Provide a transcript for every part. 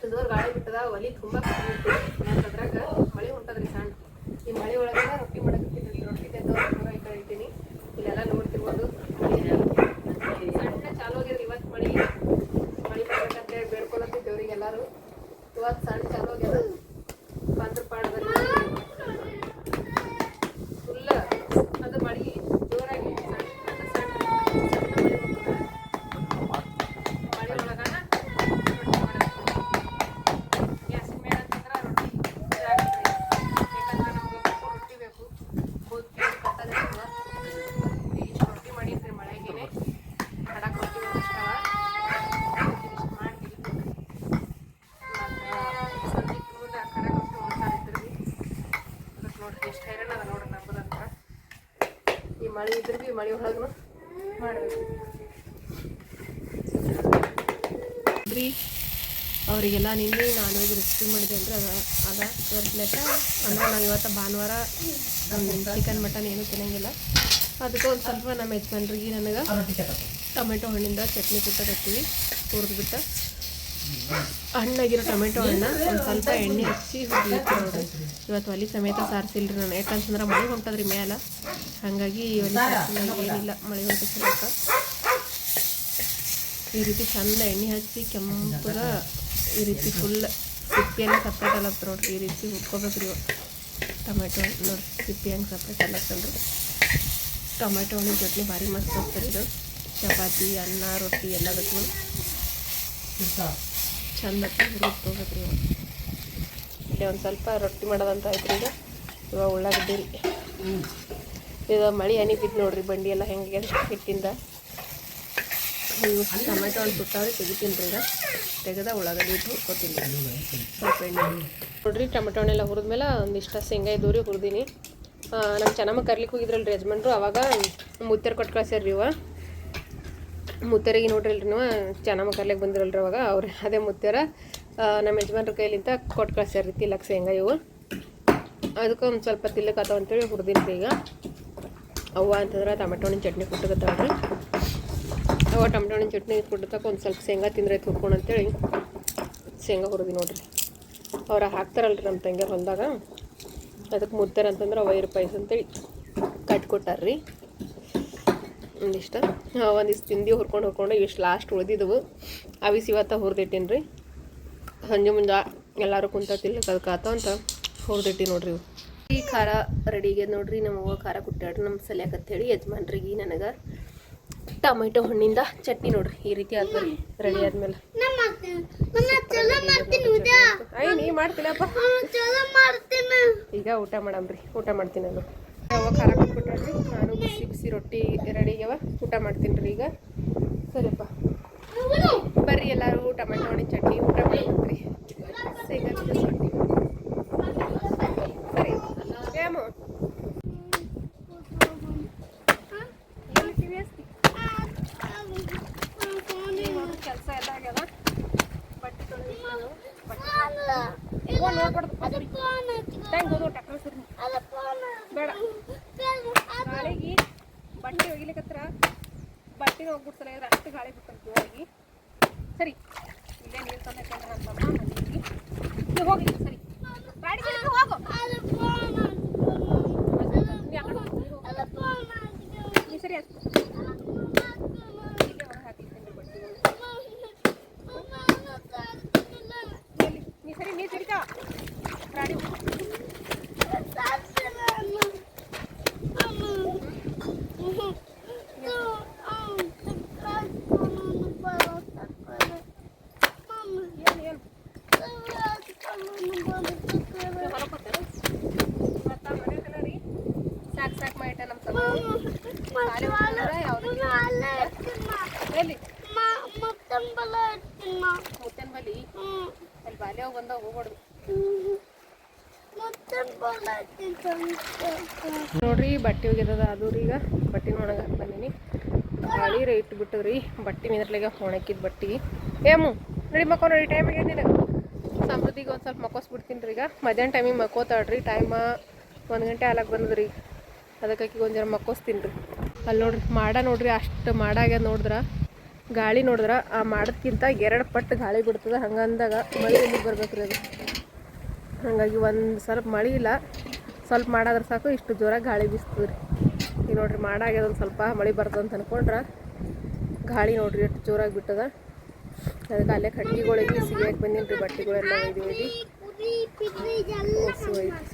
ಅಷ್ಟು ಜೋರು ಗಾಳಿ ಬಿಟ್ಟದ ಒಲಿ ತುಂಬ ಅದ್ರಾಗ ಮಳೆ ಹೊಂಟದ್ರಿ ಸಣ್ಣ ಈ ಮಳೆ ಒಳಗೆಲ್ಲ ರೊಟ್ಟಿ ಮಾಡಕತ್ತೀನಿ ರೊಟ್ಟಿ ತೆಗೆದವ್ರು ಈ ಕಡೆ ಇದ್ದೀನಿ ಇಲ್ಲೆಲ್ಲ ನೋಡ್ತಿರ್ಬೋದು ಸಣ್ಣ ಚಾಲು ಆಗ್ಯದ್ರಿ ಇವತ್ತು ಮಳೆ ಬರ್ಬೇಕಂತೇಳಿ ಬೇಡ್ಕೊಳತ್ತಿದ್ದೇವ್ರಿಗೆ ಎಲ್ಲರೂ ಇವತ್ತು ಸಣ್ಣ ಚಾಲು ಆಗ್ಯದ ಬಂದ್ರ ಪಾಡದಲ್ಲಿ ಫುಲ್ಲ ಅದು ಮಳೆ ಜೋರಾಗಿ ಮಳೆ ಇದ್ರೆ ಭೀ ಮಳೆ ಒಳಗೂ ಮಾಡಬೇಕು ಅವರಿಗೆಲ್ಲ ನಿನ್ನೆ ನಾನ್ ವೆಜ್ ರೆಸಿಪಿ ಮಾಡಿದೆ ಅಂದರೆ ಅದ ಲೆಕ್ಕ ಅಂದರೆ ನಾವು ಇವತ್ತು ಭಾನುವಾರ ಚಿಕನ್ ಮಟನ್ ಏನೂ ತಿನ್ನಂಗಿಲ್ಲ ಅದಕ್ಕೆ ಒಂದು ಸ್ವಲ್ಪ ನಮ್ಮ ಯಜಮಾನ್ರಿಗೆ ನನಗೆ ಟೊಮೆಟೊ ಹಣ್ಣಿಂದ ಚಟ್ನಿ ಕುಟ್ಟಕತ್ತೀವಿ ಹುರಿದ್ಬಿಟ್ಟು ಹಣ್ಣಾಗಿರೋ ಟೊಮೆಟೊ ಹಣ್ಣ ಒಂದು ಸ್ವಲ್ಪ ಎಣ್ಣೆ ಹಚ್ಚಿ ಹುರಿಲಿಕ್ಕೆ ನೋಡ್ರಿ ಇವತ್ತು ಒಲಿ ಸಮೇತ ಸಾರಿಸಿಲ್ರಿ ನಾನು ಯಾಕಂತಂದ್ರೆ ಮಳೆ ಹೊಂಟದ್ರಿ ಮ್ಯಾಲ ಹಾಗಾಗಿ ಒಲಿ ಏನಿಲ್ಲ ಮಳೆ ಹೊಂಟಿಸ್ಬೇಕು ಈ ರೀತಿ ಚಂದ ಎಣ್ಣೆ ಹಚ್ಚಿ ಕೆಂಪಗ ಈ ರೀತಿ ಫುಲ್ ಸಿಪ್ಪಿಯೆಲ್ಲ ಸಪ್ರೇಟ್ ಅಲ್ಲತ್ತ ನೋಡ್ರಿ ಈ ರೀತಿ ಹುರ್ಕೋಬೇಕ್ರಿ ಟೊಮೆಟೊ ಹಣ್ಣು ನೋಡ್ರಿ ಸಿಪ್ಪಿ ಹಂಗೆ ಸಪ್ರೇಟ್ ಅಲ್ಲತ್ತಲ್ರಿ ಟೊಮೆಟೊ ಹಣ್ಣಿನ ಚಟ್ನಿ ಭಾರಿ ಮಸ್ತ್ ಹೋಗ್ತಾರೆ ಇದು ಚಪಾತಿ ಅನ್ನ ರೊಟ್ಟಿ ಎಲ್ಲ ಬೇಕು ಚಂದ ಹುರ್ಕೋಬೇಕ್ರಿ ಇಲ್ಲಿ ಒಂದು ಸ್ವಲ್ಪ ರೊಟ್ಟಿ ಮಾಡೋದಂತ ಆಯ್ತು ಈಗ ಇವಾಗ ಉಳ್ಳಾಗಡ್ಡಿ ರೀ ಇದು ಮಳೆ ಹನಿ ಬಿದ್ದು ನೋಡ್ರಿ ಬಂಡಿ ಎಲ್ಲ ಹೆಂಗೆ ಹಿಟ್ಟಿಂದ ಇವು ಟೊಮೆಟೊ ಹಣ್ಣು ಸುಟ್ಟಾವ್ರಿ ತೆಗಿತೀನಿ ರೀ ಈಗ ತೆಗೆದ ಉಳ್ಳಾಗಡ್ಡಿ ಇಟ್ಟು ಹುರ್ಕೋತೀನಿ ಸ್ವಲ್ಪ ಎಣ್ಣೆ ನೋಡ್ರಿ ಟೊಮೆಟೊ ಹಣ್ಣೆಲ್ಲ ಹುರಿದ್ಮೇಲೆ ಒಂದಿಷ್ಟು ಶೇಂಗಾ ಇದ್ದವ್ರಿ ಹುರಿದೀನಿ ನಮ್ಮ ಚೆನ್ನಮ್ಮ ಕರ್ಲಿಕ್ಕೆ ಹೋಗಿದ್ರಲ್ರಿ ಯಜಮಾನ್ರು ಅವಾಗ ಮುತ್ತೆರು ಕೊಟ್ಟು ಕಳ್ಸ್ಯಾರ್ರಿ ಇವ ಮುತ್ತರಿಗೆ ನೋಡ್ರಿಲ್ರಿ ನೀವು ಚೆನ್ನಮ್ಮ ಕರ್ಲಿಕ್ಕೆ ಬಂದಿರಲ್ರಿ ಅವಾಗ ಅವ್ರು ಅದೇ ಮುತ್ತೆರ ನಮ್ಮ ಯಜಮಾನ್ರ ಕೈಲಿಂದ ಕೊಟ್ಟು ಕಳ್ಸ್ಯಾರ್ರಿ ತಿಲ್ಲಕ್ಕೆ ಶೇಂಗಾ ಇವು ಅದಕ್ಕೆ ಒಂದು ಸ್ವಲ್ಪ ತಿಲ್ಲಕ್ಕೆ ಅಂತೇಳಿ ಹುರಿದೀನಿ ರೀ ಈಗ ಅವ್ವ ಅಂತಂದ್ರೆ ಟೊಮೆಟೊ ಹಣ್ಣಿನ ಚಟ್ನಿ ಕುಟ್ಟಕತ್ತಾಳ್ರಿ ಅವ ಟೊಮೆಟೊ ಹಣ್ಣಿನ ಚಟ್ನಿ ಕುಟ್ಟಕ್ಕೆ ಒಂದು ಸ್ವಲ್ಪ ಶೇಂಗಾ ತಿಂದ್ರೆ ಹುರ್ಕೊಂಡು ಅಂತೇಳಿ ಶೇಂಗಾ ಹುರಿದಿ ನೋಡ್ರಿ ಅವ್ರು ಹಾಕ್ತಾರಲ್ರಿ ನಮ್ಮ ತಂಗಿಯರು ಹೊಲದಾಗ ಅದಕ್ಕೆ ಮುತ್ತಾರೆ ಅಂತಂದ್ರೆ ವೈರು ಪಾಯಸ ಅಂತೇಳಿ ಕಟ್ಕೊಟ್ಟಾರ್ರಿ ಒಂದಿಷ್ಟು ಒಂದಿಷ್ಟು ತಿಂದು ಹುರ್ಕೊಂಡು ಇಷ್ಟು ಲಾಸ್ಟ್ ಉಳಿದಿದ್ದವು ಅವಿಸಿ ಇವತ್ತು ಹುರಿದಿಟ್ಟೀನಿ ರೀ ಸಂಜೆ ಮುಂಜಾ ಎಲ್ಲರೂ ಕುಂತ ತಿಲ್ಲಕ್ಕೆ ಅದಕ್ಕೆ ಆತ ಅಂತ ಹುರಿದಿಟ್ಟಿ ನೋಡ್ರಿ ಇವು ಈ ಖಾರ ರೆಡಿ ಆಗ್ಯದ ನೋಡ್ರಿ ನಮ್ಮ ಅವ್ವ ಖಾರ ಕುಟ್ಟಾಡ್ರಿ ನಮ್ಮ ಸಲಿಯಾಕತ್ತೇಳಿ ಯಜಮಾನ್ರಿಗೆ ನನಗೆ ಟೊಮೆಟೊ ಹಣ್ಣಿಂದ ಚಟ್ನಿ ನೋಡ್ರಿ ಈ ರೀತಿ ಆದ್ಮೇಲೆ ರೆಡಿ ಆದ್ಮೇಲೆ ನೀ ಮಾಡ್ತೀನಪ್ಪ ಈಗ ಊಟ ಮಾಡಮ್ರಿ ಊಟ ಮಾಡ್ತೀನಿ ನಾನು ಅವ್ವ ಖಾರ ಕೊಟ್ಬಿಟ್ಟಾಡ್ರಿ ನಾನು ಬಿಸಿ ಬಿಸಿ ರೊಟ್ಟಿ ರೆಡಿ ಆಗ್ಯಾವ ಊಟ ಮಾಡ್ತೀನಿ ರೀ ಈಗ ಸರಿಯಪ್ಪ ಬರ್ರಿ ಎಲ್ಲರೂ ಟೊಮೆಟೊ ಹಣ್ಣಿನ ಚಟ್ನಿ ಊಟ ಮಾಡ್ತೀರಿ ಶೇಂಗಾ ರೊಟ್ಟಿ ಸರಿ ಏಮು ಕೆಲಸ ಎಲ್ಲ ಆಗ್ಯದ ಬಟ್ಟೆ ತೊಳೆದು ಬೇಡ ಗಾಳಿಗೆ ಬಟ್ಟೆ ಒಗಿಲಿಕ್ಕತ್ರ ಬಟ್ಟೆನ ಹೋಗ್ಬಿಡ್ಸಲ್ಲ ಇದ್ರೆ ಅಷ್ಟು ಗಾಳಿ ಬಿಡ್ತಾರೆ ಜೋರಾಗಿ ಸರಿ ಇಲ್ಲೇ ನೀರು ತಂದಕ್ಕಂದ್ರೆ ನಮ್ಮ ಮನೆಗೆ ನೀವು ಹೋಗಿ ಸರಿ ಗಾಡಿ ಹೋಗು ನೀ ಸರಿ ಅಷ್ಟು ಇಲ್ಲೇ ಹೊರ ಹಾಕಿದ್ದೀನಿ ಬಟ್ಟೆಗಳು ನೀ ಸರಿ ನೀರು ಸರಿತಾ ಗಾಡಿ ಸಾಕು ಮಾಡಿಟ್ಟ ನಮ್ಮ ಎಲ್ಲಿ ಮುತ್ತನ ಬಲಿ ಅಲ್ಲಿ ಬಾಲ್ಯ ಹೋಗಿ ಬಂದಾಗ ಹೋಗ್ಬಾರ್ದು ನೋಡ್ರಿ ಬಟ್ಟೆ ಹೋಗಿರದ ಅದು ರೀ ಈಗ ಬಟ್ಟೆ ಒಣಗಕ್ಕೆ ಬಂದೀನಿ ಗಾಳಿ ರೇಟ್ ಬಿಟ್ಟದ್ರಿ ಬಟ್ಟೆ ನಿಂದ್ರಲಿಗೆ ಒಣಗಿದ ಬಟ್ಟೆಗೆ ಏಮು ನೋಡಿ ಮಕ್ಕೋ ನೋಡಿ ಟೈಮ್ ಆಗ್ಯದ ಸಮೃದ್ಧಿಗೆ ಒಂದು ಸ್ವಲ್ಪ ಮಕ್ಕೋಸ್ಬಿಡ್ತೀನಿ ರೀ ಈಗ ಮಧ್ಯಾಹ್ನ ಟೈಮಿಗೆ ಮಕ್ಕೋತಾಳ್ರಿ ಟೈಮ 1 ಗಂಟೆ ಆಲಕ್ಕೆ ಬಂದದ್ರಿ ಅದಕ್ಕೆ ಒಂದು ಜರ ಮಕ್ಕೋಸ್ತೀನಿ ರೀ ಅಲ್ಲಿ ನೋಡ್ರಿ ಮಾಡ ನೋಡ್ರಿ ಅಷ್ಟು ಮಾಡಾಗ್ಯದ ನೋಡಿದ್ರೆ ಗಾಳಿ ನೋಡಿದ್ರೆ ಆ ಮಾಡೋದಕ್ಕಿಂತ 2 ಪಟ್ಟು ಗಾಳಿ ಬಿಡ್ತದೆ. ಹಂಗಂದಾಗ ಮಳೆ ಎಲ್ಲಿಗೆ ಬರ್ಬೇಕು ರೀ ಅದು. ಹಾಗಾಗಿ ಒಂದು ಸ್ವಲ್ಪ ಮಳೆ ಇಲ್ಲ, ಸ್ವಲ್ಪ ಮಾಡಾದ್ರೆ ಸಾಕು ಇಷ್ಟು ಜೋರಾಗಿ ಗಾಳಿ ಬೀಸ್ತದೆ ರೀ. ಈಗ ನೋಡಿರಿ ಮಾಡಾಗ್ಯದ, ಒಂದು ಸ್ವಲ್ಪ ಮಳೆ ಬರ್ತದೆ ಅಂತ ಅಂದ್ಕೊಂಡ್ರೆ ಗಾಳಿ ನೋಡಿರಿ ಎಷ್ಟು ಜೋರಾಗಿ ಬಿಟ್ಟದ. ಅದಕ್ಕೆ ಅಲ್ಲೇ ಕಟ್ಟಿಗೆಗಳಿಗೆ ಸಿಗಿಯಾಕೆ ಬಂದೀನಿ ರೀ. ಬಟ್ಟೆಗಳೆಲ್ಲ ಒಯ್ದು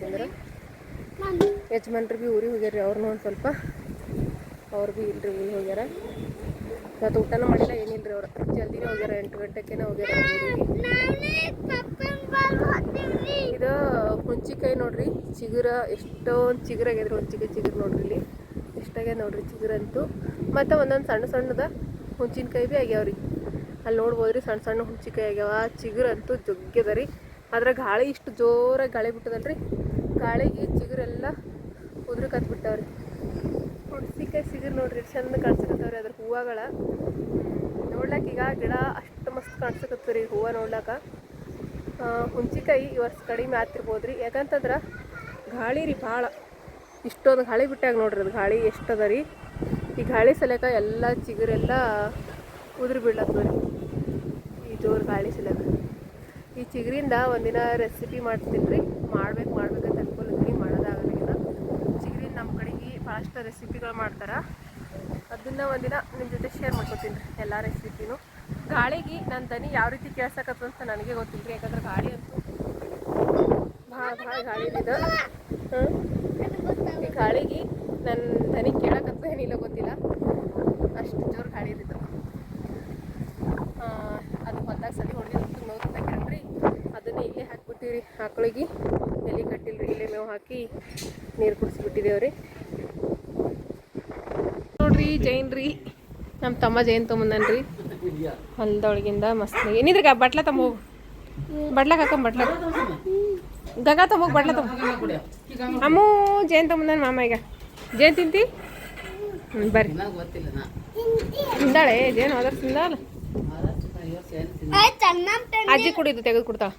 ಅಂದ್ರೆ ಯಜಮಾನ್ರು ಭೀ ಊರಿಗೆ ಹೋಗ್ಯಾರ ರೀ. ಅವ್ರನ್ನೂ ಒಂದು ಸ್ವಲ್ಪ ಅವ್ರು ಭೀ ಇಲ್ರಿ ಊರಿಗೆ ಹೋಗ್ಯಾರ. ಇವತ್ತು ಊಟನೂ ಮಾಡಿಲ್ಲ ಏನಿಲ್ಲ ರೀ. ಅವ್ರು ಜಲ್ದಿನೇ ಹೋಗ್ಯಾರ, 8 ಗಂಟೆಗೆ ಹೋಗ್ಯಾರ ಊರಿಗೆ. ಇದು ಹುಂಚಿಕಾಯಿ ನೋಡ್ರಿ, ಚಿಗುರ ಎಷ್ಟೊಂದು ಚಿಗುರಾಗ್ಯದ್ರಿ. ಹುಂಚಿಕಾಯಿ ಚಿಗುರು ನೋಡ್ರಿ ಇಲ್ಲಿ ಎಷ್ಟಾಗ್ಯದ ನೋಡ್ರಿ ಚಿಗುರಂತೂ. ಮತ್ತು ಒಂದೊಂದು ಸಣ್ಣ ಸಣ್ಣದ ಹುಂಚಿನಕಾಯಿ ಭೀ ಆಗ್ಯಾವ್ರಿ. ಅಲ್ಲಿ ನೋಡ್ಬೋದ್ರಿ ಸಣ್ಣ ಸಣ್ಣ ಹುಂಚಿಕಾಯಿ ಆಗ್ಯಾವ. ಚಿಗುರಂತೂ ಜಗ್ಗ್ಯದ ರೀ. ಆದ್ರೆ ಗಾಳಿ ಇಷ್ಟು ಜೋರಾಗಿ ಗಾಳಿ ಬಿಟ್ಟದಲ್ರಿ, ಗಾಳಿಗೆ ಚಿಗುರೆಲ್ಲ ಉದುರು ಕತ್ಬಿಟ್ಟವ್ರಿ. ಹುಂಚಿಕಾಯಿ ಚಿಗುರು ನೋಡ್ರಿ ಚಂದ ಕಾಣಿಸಕತ್ತವ್ರಿ. ಅದ್ರ ಹೂವುಗಳ ನೋಡ್ಲಾಕ ಈಗ ಗಿಡ ಅಷ್ಟು ಮಸ್ತ್ ಕಾಣಿಸಕತ್ತವ ರೀ ಹೂವು ನೋಡ್ಲಾಕ. ಹುಂಚಿಕಾಯಿ ಈ ವರ್ಷ ಕಡಿಮೆ ಆಗ್ತಿರ್ಬೋದ್ರಿ, ಯಾಕಂತಂದ್ರೆ ಗಾಳಿ ರೀ ಭಾಳ. ಇಷ್ಟೊಂದು ಗಾಳಿ ಬಿಟ್ಟಾಗ ನೋಡ್ರಿ ಅದು ಗಾಳಿ ಎಷ್ಟದ ರೀ. ಈ ಗಾಳಿ ಸಲಕ ಎಲ್ಲ ಚಿಗುರೆಲ್ಲ ಉದುರು ಬೀಳತ್ತವ ರೀ ಈ ಜೋರು ಗಾಳಿ ಸಲಕ. ಈ ಚಿಗುರಿಂದ ಒಂದಿನ ರೆಸಿಪಿ ಮಾಡ್ತೀನಿ ರೀ. ಮಾಡ್ಬೇಕಂತ ಅನ್ಕೊಳತ್ತೀನಿ, ಮಾಡೋದಾಗಲಿಲ್ಲ. ಚಿಗುರಿಂದ ನಮ್ಮ ಕಡೆಗೆ ಭಾಳಷ್ಟು ರೆಸಿಪಿಗಳು ಮಾಡ್ತಾರೆ. ಅದನ್ನು ಒಂದಿನ ನಿಮ್ಮ ಜೊತೆ ಶೇರ್ ಮಾಡ್ಕೊತೀನಿ ರೀ ಎಲ್ಲ ರೆಸಿಪಿನೂ. ಗಾಳಿಗೆ ನನ್ನ ದನಿ ಯಾವ ರೀತಿ ಕೇಳ್ಸಕತ್ತ ಅಂತ ನನಗೆ ಗೊತ್ತಿಲ್ಲ ರೀ. ಯಾಕಂದ್ರೆ ಗಾಳಿ ಅಂತೂ ಭಾಳ ಗಾಳಿ ಇದೆ. ಈ ಗಾಳಿಗೆ ನನ್ನ ದನಿ ಕೇಳಕತ್ತ ಏನಿಲ್ಲ ಗೊತ್ತಿಲ್ಲ, ಅಷ್ಟು ಜೋರು ಗಾಳಿ ಇದ್ದಿದ್ದು. ಅದು ಹೊಲ್ದಾಗ ಸದಿ ಹೊಡೆದಿದ್ದು ನೋಡ್ತಾ ಕಣ್ರಿ, ಅದನ್ನೇ ಇಲ್ಲೇ ಹಾಕ್ಬಿಟ್ಟಿವಿ ಆಕಳಿಗೆ. ಎಲ್ಲಿ ಕಟ್ಟಿಲ್ರಿ, ಇಲ್ಲೇ ಮೇವು ಹಾಕಿ ನೀರು ಕುಡಿಸಿಬಿಟ್ಟಿದ್ದೇವ್ರಿ. ನೋಡ್ರಿ ಜೈನ್ ರೀ, ನಮ್ಮ ತಮ್ಮ ಜೈನ್ ತೊಗೊಂಬಂದನ್ರಿ ಹೊಲ್ದೊಳಗಿಂದ. ಮಸ್ತ್ ಏನಿದ್ರಿ ಬಟ್ಲ ತಮ್ಮ ಹೋಗು, ಬಟ್ಲಾಗ ಹಾಕೊಂಡ್ ಬಟ್ಲಾಗ ಗಂಗಾ ತಗೋಗಿ ಬಟ್ಲ ತಗೋ. ಅಮ್ಮೂ ಜೈನ್ ತೊಗೊಂಬಂದನ್ ಮಾಮ. ಈಗ ಜೇನು ತಿಂತಿ? ಬರ್ರಿ ತಿಂದಾಳೆ ಜೇನು. ಹೋದ್ರ ತಿಂದಾಳ ಅಜ್ಜಿ ಕುಡಿದು ತೆಗೆದು ಕೊಡ್ತಾಳ.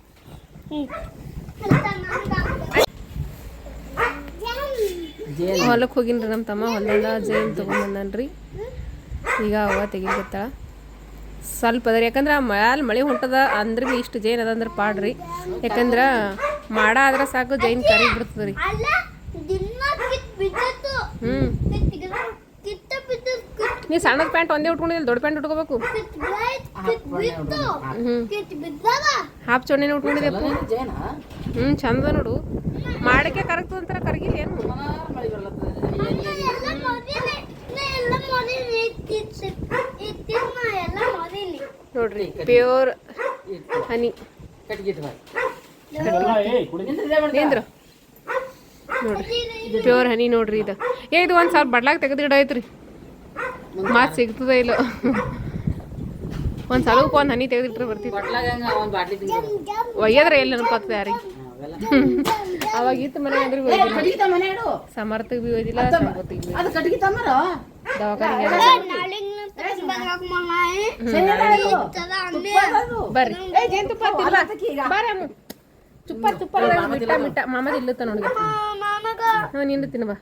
ಹೊಲಕ್ಕೆ ಹೋಗಿನ್ರಿ ನಮ್ಮ ತಮ್ಮ, ಹೊಲದಿಂದ ಜೇನು ತೊಗೊಂಬಂದನ್ರಿ. ಈಗ ಅವ್ವ ತೆಗಿಲಿಕತ್ತಾಳ. ಸ್ವಲ್ಪ ಅದ ರೀ, ಯಾಕಂದ್ರೆ ಮಳೆ ಹೊಂಟದ ಅಂದ್ರೆ ಭೀ ಇಷ್ಟು ಜೈನ್ ಅದಂದ್ರೆ ಪಾಡ್ರಿ. ಯಾಕಂದ್ರೆ ಮಾಡ ಆದ್ರೆ ಸಾಕು ಜೈನ್ ಕರಿ ಬಿಡ್ತದ ರೀ. ನೀ ಸಣ್ಣದ ಪ್ಯಾಂಟ್ ಒಂದೇ ಉಟ್ಕೊಂಡಿಲ್ಲ, ದೊಡ್ಡ ಪ್ಯಾಂಟ್ ಉಟ್ಕೋಬೇಕು. ಹಾಫ್ ಚೊಣ್ಣೆನೇ ಉಟ್ಕೊಂಡಿದ್ದೆಪ್ಪ. ಚಂದ ನೋಡು. ಮಾಡಕ್ಕೆ ಕರಗ್ತದ ಅಂತಾರ, ಕರಗಿಲ್ಲ ಏನು ನೋಡ್ರಿ. ಪ್ಯೂರ್ ಹನಿ ಏನ್ರ ನೋಡ್ರಿ, ಪ್ಯೂರ್ ಹನಿ ನೋಡ್ರಿ. ಇದು ಒಂದು ಸ್ವಲ್ಪ ಬಡ್ಲಾಗ ತೆಗೆದು ಗಿಡ ಐತ್ರಿ. ಮಾತು ಸಿಗ್ತದ ಇಲ್ಲ, ಒಂದು ಸಲಕ್ಕೆ ಒಂದು ಹನಿ ತೆಗೆದಿಟ್ರೆ ಬರ್ತಿತ್ತು. ಒಯ್ಯದ್ರೆ ಎಲ್ಲಿ ನೆನಪಾಗ್ತದೆ ಯಾರಿಗೆ. ಅವಾಗ ಇತ್ತು ಮನೆ ಅಂದ್ರೆ ಸಮರ್ಥಗೆ ಭೀ ಒಯ್ದಿಲ್ಲ, ಸಂಪತ್ತಿಗೆ ದವಾಖಾನಿಗೆ ಬರ್ರಿ. ಜೇನುತುಪ್ಪ ಬರ್ರಿ, ತುಪ್ಪ ಮಿಟ್ಟ ಮಿಟ್ಟ ಮಾಮದ ಇಲ್ಲತ್ತ ನೋಡಿ. ನಿಂದು ತಿನ್ನ ಬಾ.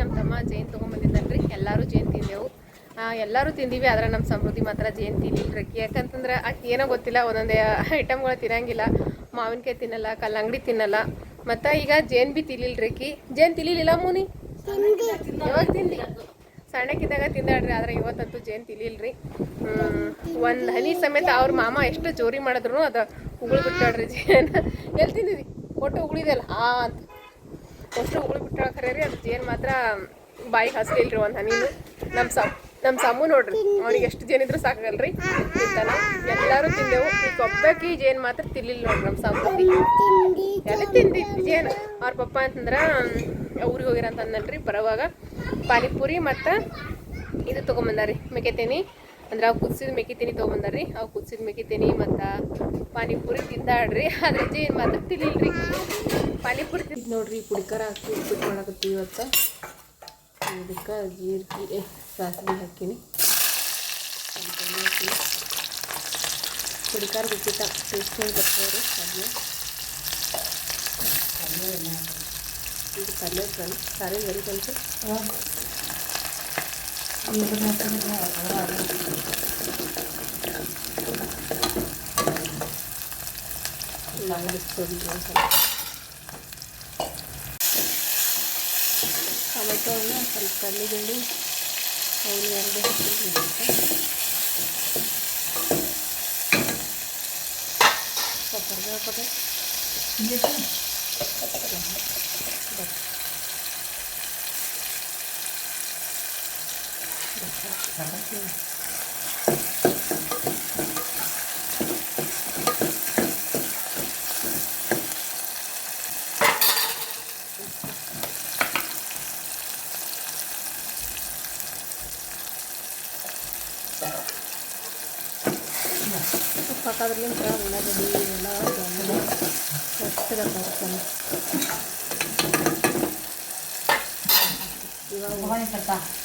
ನಮ್ಮ ತಮ್ಮ ಜೇನು ತೊಗೊಂಬಂದಿದ್ದಲ್ರಿ. ಎಲ್ಲರೂ ಜೇನು ತಿಂದೆವು, ಎಲ್ಲರೂ ತಿಂದೀವಿ. ಆದ್ರೆ ನಮ್ಮ ಸಮೃದ್ಧಿ ಮಾತ್ರ ಜೇನು ತಿನ್ನಿಲ್ರಿ. ಯಾಕಂತಂದ್ರೆ ಏನೋ ಗೊತ್ತಿಲ್ಲ, ಒಂದೊಂದೇ ಐಟಮ್ಗಳು ತಿನ್ನಂಗಿಲ್ಲ. ಮಾವಿನಕಾಯಿ ತಿನ್ನಲ್ಲ, ಕಲ್ಲಂಗಡಿ ತಿನ್ನಲ್ಲ, ಮತ್ತು ಈಗ ಜೇನು ಭೀ ತಿನ್ನಿಲ್ರಿ. ಜೇನು ತಿನ್ಲಿಲ್ಲ ಮೂನಿ, ಯಾವಾಗ ತಿಂದಿ? ಸಣ್ಣಕ್ಕಿದ್ದಾಗ ತಿಂದಾಡ್ರಿ, ಆದ್ರೆ ಇವತ್ತಂತೂ ಜೇನು ತಿನ್ಲಿಲ್ರಿ. ಒಂದು ಹನಿ ಸಮೇತ ಅವ್ರ ಮಾಮ ಎಷ್ಟು ಜೋರಿ ಮಾಡಿದ್ರು ಅದು ಉಗುಳು ಬಿಟ್ಟಾಡ್ರಿ ಜೇನು. ಎಲ್ಲಿ ತಿಂದಿದ್ವಿ? ಒಟ್ಟು ಉಗುಳಿದೆಲ್ಲ ಅಂತ ಅಷ್ಟು ಉಗುಳು ಬಿಟ್ಟಾಳ ಖರೆ ರೀ. ಅದು ಜೇನು ಮಾತ್ರ ಬಾಯಿಗೆ ಹಸ್ಲಿಲ್ರಿ ಒಂದು ಹನಿನು. ನಮ್ಮ ಸಮ್ಮು ನೋಡ್ರಿ, ಅವ್ನಿಗೆ ಎಷ್ಟು ಜೇನಿದ್ರು ಸಾಕಾಗಲ್ರಿ, ತಿಂತಾನ. ಎಲ್ಲರೂ ತಿಂದೆವು. ಈಗ ಒಬ್ಬಾಕಿ ಜೇನು ಮಾತ್ರ ತಿನ್ಲಿಲ್ಲ ನೋಡ್ರಿ ನಮ್ಮ ಸಮೃದ್ಧಿ. ಎಲ್ಲ ತಿಂದಿದ್ದು ಜೇನು. ಅವ್ರ ಪಪ್ಪ ಅಂತಂದ್ರೆ ಊರಿಗೆ ಹೋಗಿರ ಅಂತ ಅಂದಲ್ರಿ. ಬರೋವಾಗ ಪಾನಿಪುರಿ ಮತ್ತು ಇದು ತೊಗೊಂಬಂದಾರಿ, ಮೆಕ್ಕೆತೇನಿ. ಅಂದ್ರೆ ಅವು ಕುದಿಸಿದ ಮೆಕ್ಕೆತೇನಿ ತೊಗೊಂಬಂದಾರ್ರಿ. ಅವು ಕುದಿಸಿದ ಮೆಕ್ಕೆತೇನಿ ಮತ್ತು ಪಾನಿಪುರಿ ತಿಂದಾಡ್ರಿ. ಅದ್ರ ಜೇನು ಮಾತ್ರ ತಿನ್ಲಿಲ್ರಿ. ಪಾನಿಪುರಿ ನೋಡ್ರಿ, ಪುಡಿಕಾರ ಹಾಕಿ ಉಪ್ಪಿಟ್ಟು ಮಾಡಕತ್ತೀವಿ ಇವತ್ತು. ಇದಕ್ಕೆ ಜೀರಿಗೆ ಸಾಸಿವೆ ಹಾಕೀನಿ. ಪುಡಿಕಾರ ಉಪ್ಪಿಟ್ಟು ಟೇಸ್ಟ್ ಬರ್ತದೆ ರೀ. ಅದನ್ನ ಇದು ಪಲ್ಯ ಸಾರಿ ಬರೀ ಸ್ವಲ್ಪ ಟೊಮೆಟೊವನ್ನು ಸ್ವಲ್ಪ ಕಡ್ಲಿಗಂಡು ಅವನು ಎರಡು ಸ್ವಲ್ಪ ಹಾಕೋದೆ ಹಾಕೋದ್ರಲ್ಲಿಂದ ಉಳ್ಳಾಗಡ್ಡಿ ಎಲ್ಲ ಹೊಸದಾಗಿ ಮಾಡ್ತಾನೆ ಇವಾಗ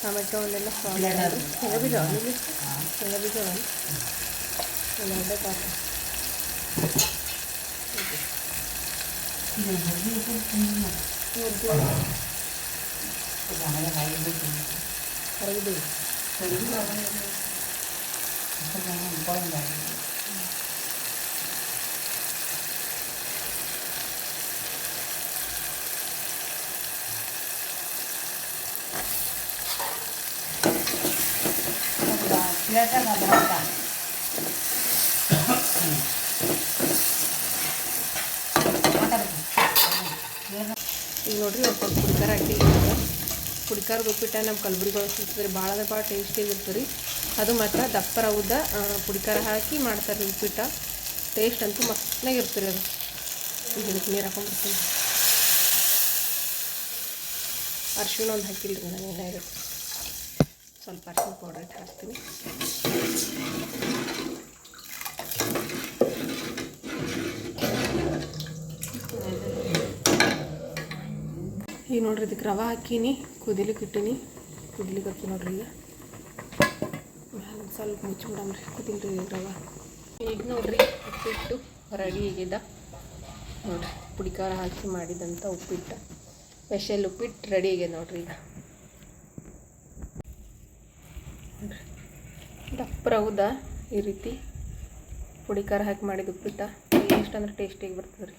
ಟೊಮೆಟೊವನ್ನೆಲ್ಲ ಶೇಂಗಾ ಬೀಜ ಶೇಂಗಾ ಬೀಜ ಒಂದು ಅಡ್ಡೆ ಪಾಕ ಹೊರಗಿದೆ ಈಗ ನೋಡ್ರಿ ಒಂದು ಸ್ವಲ್ಪ ಪುಡಿಕಾರ ಹಾಕಿಲ್ಲ ಪುಡಿಕಾರದ ಉಪ್ಪಿಟ್ಟು ನಮ್ಮ ಕಲಬುರಗಿಗಳು ಸಿಗ್ತದೆ ಭಾಳ ಅಂದ್ರೆ ಭಾಳ ಟೇಸ್ಟಿಯಾಗಿ ಇರ್ತದೆ ರೀ ಅದು ಮಾತ್ರ ದಪ್ಪ ರವದ ಪುಡಿಕಾರ ಹಾಕಿ ಮಾಡ್ತಾರೆ ರೀ ಉಪ್ಪಿಟ್ಟು ಟೇಸ್ಟ್ ಅಂತೂ ಮಸ್ತ್ನಾಗ ಇರ್ತದೆ ಅದು ಈಗ ಇದಕ್ಕೆ ನೀರು ಹಾಕೊಂಡ್ಬಿಡ್ತೀನಿ ಅರ್ಶಿಣ ಒಂದು ಹಾಕಿಲ್ಲ ರೀ ನಾನು ಏನಾಗಿರುತ್ತೆ ಸ್ವಲ್ಪ ಅರ್ಶಿಣ ಪೌಡರ್ ಇಟ್ಟು ಹಾಕ್ತೀನಿ ಈಗ ನೋಡ್ರಿ ಇದಕ್ಕೆ ರವೆ ಹಾಕೀನಿ ಕುದಿಲಿಕ್ಕೆ ಇಟ್ಟೀನಿ ಕುದಿಲಿಕ್ಕೆ ಹಾಕಿ ನೋಡ್ರಿ ಈಗ ಸ್ವಲ್ಪ ಮುಚ್ಚಿಬಿಡಮ್ರಿ ಕುದಿಲ್ರಿ ರವೆ ಈಗ ನೋಡ್ರಿ ಉಪ್ಪಿಟ್ಟು ರೆಡಿ ಆಗಿದೆ ನೋಡ್ರಿ ಪುಡಿಕಾರ ಹಾಕಿ ಮಾಡಿದಂಥ ಉಪ್ಪಿಟ್ಟು ಸ್ಪೆಷಲ್ ಉಪ್ಪಿಟ್ಟು ರೆಡಿ ಆಗಿದೆ ನೋಡ್ರಿ ಈಗ ದಪ್ಪ ರೌದ ಈ ರೀತಿ ಪುಡಿಕಾರ ಹಾಕಿ ಮಾಡಿದ ಉಪ್ಪಿಟ್ಟು ಎಷ್ಟು ಅಂದ್ರೆ ಟೇಸ್ಟಿಯಾಗಿ ಬರ್ತದೆ ರೀ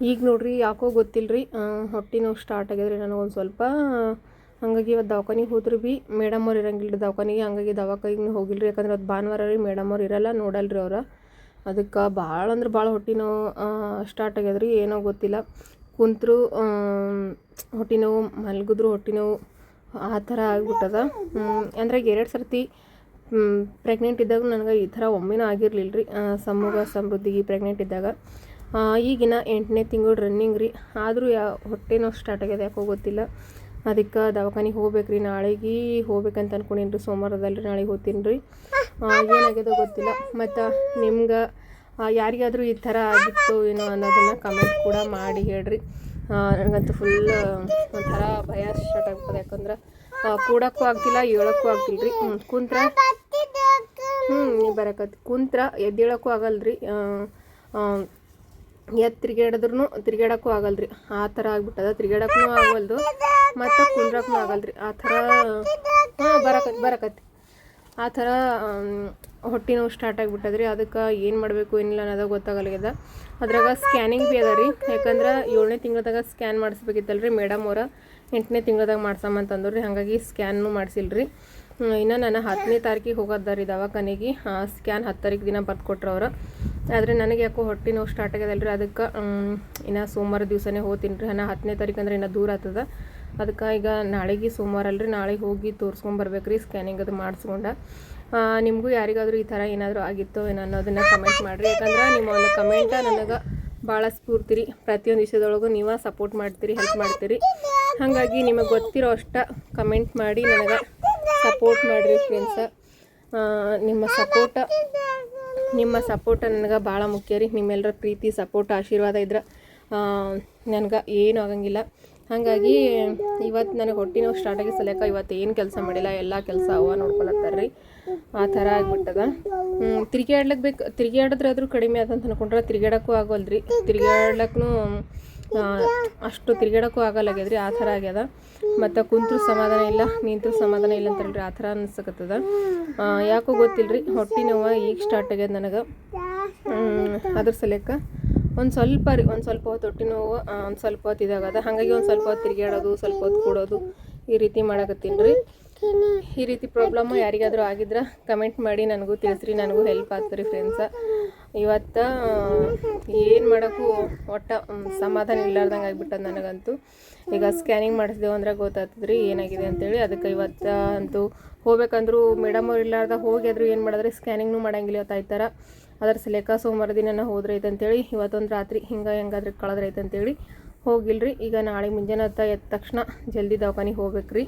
ಈಗ ನೋಡ್ರಿ ಯಾಕೋ ಗೊತ್ತಿಲ್ಲ ರೀ ಹೊಟ್ಟೆ ನೋವು ಸ್ಟಾರ್ಟ್ ಆಗ್ಯದ್ರಿ ನನಗೊಂದು ಸ್ವಲ್ಪ. ಹಾಗಾಗಿ ಇವತ್ತು ದವಾಖಾನಿಗೆ ಹೋದ್ರೆ ಭೀ ಮೇಡಮ್ ಅವ್ರು ಇರಂಗಿಲ್ಲ ರೀ ದವಾಖಾನಿಗೆ. ಹಾಗಾಗಿ ದವಾಖಾನಿಗೆ ಹೋಗಿಲ್ಲ ರೀ, ಯಾಕಂದ್ರೆ ಅದು ಭಾನುವಾರ ರೀ, ಮೇಡಮ್ ಅವ್ರು ಇರಲ್ಲ, ನೋಡಲ್ರಿ ಅವ್ರು. ಅದಕ್ಕೆ ಭಾಳ ಅಂದ್ರೆ ಭಾಳ ಹೊಟ್ಟೆ ನೋವು ಸ್ಟಾರ್ಟ್ ಆಗ್ಯದ್ರಿ. ಏನೋ ಗೊತ್ತಿಲ್ಲ, ಕುಂತರು ಹೊಟ್ಟೆ ನೋವು, ಮಲಗಿದ್ರು ಹೊಟ್ಟೆ ನೋವು, ಆ ಥರ ಆಗಿಬಿಟ್ಟದ. ಅಂದ್ರೆ 2 ಸರ್ತಿ ಪ್ರೆಗ್ನೆಂಟ್ ಇದ್ದಾಗ ನನಗೆ ಈ ಥರ ಒಮ್ಮೆನೂ ಆಗಿರಲಿಲ್ಲ ರೀ, ಸಮೂಹ ಸಮೃದ್ಧಿಗೆ ಪ್ರೆಗ್ನೆಂಟ್ ಇದ್ದಾಗ. ಈಗಿನ 8ನೇ ತಿಂಗಳು ರನ್ನಿಂಗ್ ರೀ, ಆದರೂ ಹೊಟ್ಟೆ ನೋವು ಸ್ಟಾರ್ಟ್ ಆಗ್ಯದ, ಯಾಕೋ ಗೊತ್ತಿಲ್ಲ. ಅದಕ್ಕೆ ದವಾಖಾನಿಗೆ ಹೋಗ್ಬೇಕು ರೀ, ನಾಳೆಗೆ ಹೋಗ್ಬೇಕಂತ ಅನ್ಕೊಂಡೀನಿ ರೀ, ಸೋಮವಾರದಲ್ಲಿ ನಾಳೆಗೆ ಹೋಗ್ತೀನಿ ರೀ. ಏನಾಗ್ಯದೋ ಗೊತ್ತಿಲ್ಲ. ಮತ್ತು ನಿಮ್ಗೆ ಯಾರಿಗಾದರೂ ಈ ಥರ ಆಗಿತ್ತು ಏನೋ ಅನ್ನೋದನ್ನು ಕಮೆಂಟ್ ಕೂಡ ಮಾಡಿ ಹೇಳ್ರಿ. ನನಗಂತೂ ಫುಲ್ ಒಂಥರ ಭಯ ಸ್ಟಾರ್ಟ್ ಆಗ್ತದೆ, ಯಾಕಂದ್ರೆ ಕೂಡಕ್ಕೂ ಆಗ್ತಿಲ್ಲ, ಹೇಳೋಕ್ಕೂ ಆಗ್ತಿಲ್ಲ ರೀ. ಕುಂತ್ರ ಬರಕತ್ತಿ ಕುಂತ್ರ ಎದ್ದೇಳೋಕ್ಕೂ ಆಗಲ್ರಿ, ತಿರ್ಗಾಡೋಕ್ಕೂ ಆಗಲ್ರಿ, ಆ ಥರ ಆಗ್ಬಿಟ್ಟದ. ತಿರ್ಗಾಡಕ್ಕೂ ಆಗಲ್ದು ಮತ್ತು ಕುಂದ್ರಕ್ಕೂ ಆಗಲ್ರಿ, ಆ ಥರ ಬರಕತ್ತಿ ಆ ಥರ ಹೊಟ್ಟೆ ನೋವು ಸ್ಟಾರ್ಟ್ ಆಗಿಬಿಟ್ಟದ್ರಿ. ಅದಕ್ಕೆ ಏನು ಮಾಡಬೇಕು ಏನಿಲ್ಲ ಅನ್ನೋದು ಗೊತ್ತಾಗಲ್ಗ್ಯದ. ಅದ್ರಾಗ ಸ್ಕ್ಯಾನಿಂಗ್ ಭೀ ಅದ ರೀ, ಯಾಕಂದ್ರೆ 7ನೇ ತಿಂಗಳದಾಗ ಸ್ಕ್ಯಾನ್ ಮಾಡಿಸ್ಬೇಕಿತ್ತಲ್ಲ ರೀ ಮೇಡಮ್ ಅವ್ರ. 8ನೇ ತಿಂಗಳದಾಗ ಮಾಡ್ಸಮ್ಮಂತಂದ್ರು ರೀ, ಹಾಗಾಗಿ ಸ್ಕ್ಯಾನ್ನು ಮಾಡಿಸಿಲ್ಲ ರೀ. ಇನ್ನು ನಾನು 10ನೇ ತಾರೀಕಿಗೆ ಹೋಗೋದ ರೀ ದವಾಖಾನೆಗೆ. ಸ್ಕ್ಯಾನ್ 10 ತಾರೀಕು ದಿನ ಬರ್ಕೊಟ್ರು ಅವ್ರು. ಆದರೆ ನನಗೆ ಯಾಕೋ ಹೊಟ್ಟೆ ನೋವು ಸ್ಟಾರ್ಟ್ ಆಗ್ಯದಲ್ಲ ರೀ, ಅದಕ್ಕೆ ಇನ್ನು ಸೋಮವಾರ ದಿವಸನೇ ಹೋಗ್ತೀನಿ ರೀ. 10ನೇ ತಾರೀಕು ಅಂದ್ರೆ ಇನ್ನೂ ದೂರ ಆಗ್ತದ. ಅದಕ್ಕೆ ಈಗ ನಾಳೆಗೆ ಸೋಮವಾರ ಅಲ್ರಿ, ನಾಳೆಗೆ ಹೋಗಿ ತೋರಿಸ್ಕೊಂಬರ್ಬೇಕು ರೀ, ಸ್ಕ್ಯಾನಿಂಗ್ ಅದು ಮಾಡಿಸ್ಕೊಂಡು. ನಿಮಗೂ ಯಾರಿಗಾದರೂ ಈ ಥರ ಏನಾದರೂ ಆಗಿತ್ತು ಏನೋ ಅನ್ನೋದನ್ನು ಕಮೆಂಟ್ ಮಾಡಿರಿ, ಯಾಕಂದ್ರೆ ನಿಮ್ಮ ಒಂದು ಕಮೆಂಟ ನನಗೆ ಭಾಳ ಸ್ಫೂರ್ತಿ ರೀ. ಪ್ರತಿಯೊಂದು ವಿಷಯದೊಳಗೂ ನೀವು ಸಪೋರ್ಟ್ ಮಾಡ್ತೀರಿ, ಹೆಲ್ಪ್ ಮಾಡ್ತೀರಿ. ಹಾಗಾಗಿ ನಿಮಗೆ ಗೊತ್ತಿರೋ ಅಷ್ಟ ಕಮೆಂಟ್ ಮಾಡಿ ನನಗೆ ಸಪೋರ್ಟ್ ಮಾಡಿರಿ ಫ್ರೆಂಡ್ಸ. ನಿಮ್ಮ ಸಪೋರ್ಟ ನನಗೆ ಭಾಳ ಮುಖ್ಯ ರೀ. ನಿಮ್ಮೆಲ್ಲರ ಪ್ರೀತಿ, ಸಪೋರ್ಟ್, ಆಶೀರ್ವಾದ ಇದ್ರೆ ನನಗೆ ಏನೂ ಆಗಂಗಿಲ್ಲ. ಹಾಗಾಗಿ ಇವತ್ತು ನನಗೆ ಹೊಟ್ಟೆ ನೋವು ಸ್ಟಾರ್ಟ್ ಆಗಿ ಸಲಕ ಇವತ್ತು ಏನು ಕೆಲಸ ಮಾಡಿಲ್ಲ, ಎಲ್ಲ ಕೆಲಸ ಅವ್ವ ನೋಡ್ಕೊಳತ್ತಾರೆ ರೀ. ಆ ಥರ ಆಗಿಬಿಟ್ಟದ. ತಿರುಗಾಡಿದ್ರೆ ಆದರೂ ಕಡಿಮೆ ಆದಂತ ಅನ್ಕೊಂಡ್ರೆ ತಿರುಗಾಡೋಕ್ಕೂ ಆಗೋಲ್ರಿ, ತಿರುಗಾಡ್ಲಕ್ಕೂ ಅಷ್ಟು ತಿರುಗಾಡೋಕ್ಕೂ ಆಗಲ್ಲಾಗ್ಯದ್ರಿ, ಆ ಥರ ಆಗ್ಯದ. ಮತ್ತು ಕುಂತರೂ ಸಮಾಧಾನ ಇಲ್ಲ, ನಿಂತರೂ ಸಮಾಧಾನ ಇಲ್ಲ ಅಂತಾರಲ್ರಿ, ಆ ಥರ ಅನ್ಸಕತ್ತದ. ಯಾಕೋ ಗೊತ್ತಿಲ್ಲ ರೀ, ಹೊಟ್ಟೆ ನೋವು ಈಗ ಸ್ಟಾರ್ಟ್ ಆಗ್ಯದ ನನಗೆ. ಅದ್ರ ಸಲಕ ಒಂದು ಸ್ವಲ್ಪ ಹೊತ್ತು ಹೊಟ್ಟೆ ನೋವು ಒಂದು ಸ್ವಲ್ಪ ಹೊತ್ತು ಇದಾಗದ. ಹಾಗಾಗಿ ಒಂದು ಸ್ವಲ್ಪ ಹೊತ್ತು ತಿರುಗಾಡೋದು, ಸ್ವಲ್ಪ ಹೊತ್ತು ಕೂಡೋದು, ಈ ರೀತಿ ಮಾಡಕತ್ತೀನಿ ರೀ. ಈ ರೀತಿ ಪ್ರಾಬ್ಲಮ್ಮು ಯಾರಿಗಾದರೂ ಆಗಿದ್ರೆ ಕಮೆಂಟ್ ಮಾಡಿ ನನಗೂ ತಿಳಿಸ್ರಿ, ನನಗೂ ಹೆಲ್ಪ್ ಆಗ್ತದೆ ಫ್ರೆಂಡ್ಸ. ಇವತ್ತು ಏನು ಮಾಡೋಕ್ಕೂ ಒಟ್ಟು ಸಮಾಧಾನ ಇಲ್ಲಾರ್ದಂಗೆ ಆಗಿಬಿಟ್ಟದ ನನಗಂತೂ. ಈಗ ಸ್ಕ್ಯಾನಿಂಗ್ ಮಾಡಿಸಿದೆವು ಅಂದ್ರೆ ಗೊತ್ತಾಗ್ತದೆ ರೀ ಏನಾಗಿದೆ ಅಂತೇಳಿ. ಅದಕ್ಕೆ ಇವತ್ತು ಅಂತೂ ಹೋಗ್ಬೇಕಂದ್ರೂ ಮೇಡಮ್ ಅವ್ರು ಇಲ್ಲಾರ್ದ ಹೋಗಿ ಆದರೂ ಏನು ಮಾಡಿದ್ರೆ ಸ್ಕ್ಯಾನಿಂಗ್ನೂ ಮಾಡೋಂಗಿಲ್ಲ ಇವತ್ತಾಯ್ತಾರ. ಅದ್ರ ಸಲೇಕ ಸೋಮವಾರ ದಿನ ಹೋದ್ರೆ ಐತಂತೇಳಿ ಇವತ್ತೊಂದು ರಾತ್ರಿ ಹೆಂಗಾದ್ರೆ ಕಳೆದ್ರೆ ಐತಂತೇಳಿ ಹೋಗಿಲ್ರಿ. ಈಗ ನಾಳೆ ಮುಂಜಾನೆ ಎದ್ದ ತಕ್ಷಣ ಜಲ್ದಿ ದವಾಖಾನಿಗೆ ಹೋಗ್ಬೇಕು ರೀ.